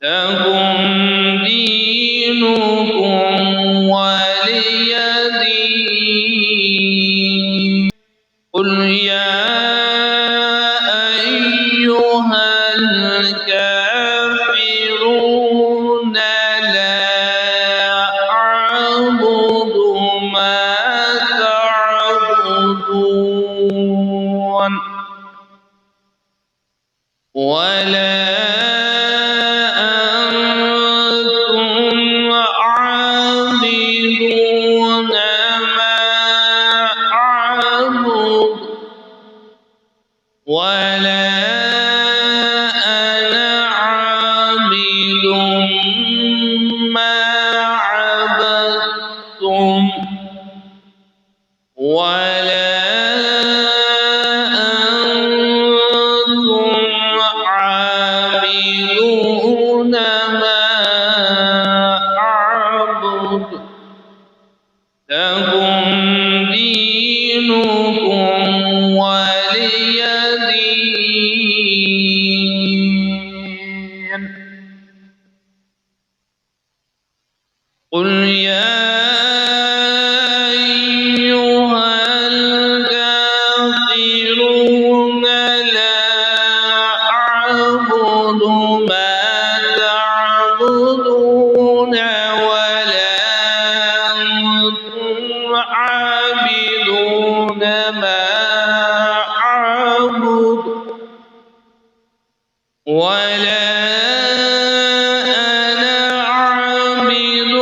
لكم دينكم ولي دين. قل يا أيها الكافرون لا أعبد ما تعبدون ولا أنتم عابدون ما أعبد ولا أنا عابد ما عبدتم ولا أنتم عابدون ما أعبد لكم دينكم ولي دين. قل يا أيها الكافرون لا أعبد ما تعبدون ولا أنتم عابدون ما أعبد ولا أنا عابد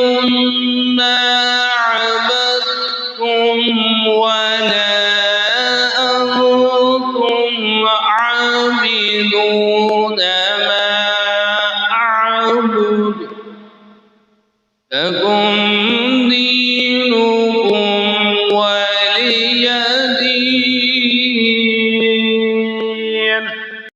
ما عبدتم ولا أنتم عابدون ما أعبد لكم دينكم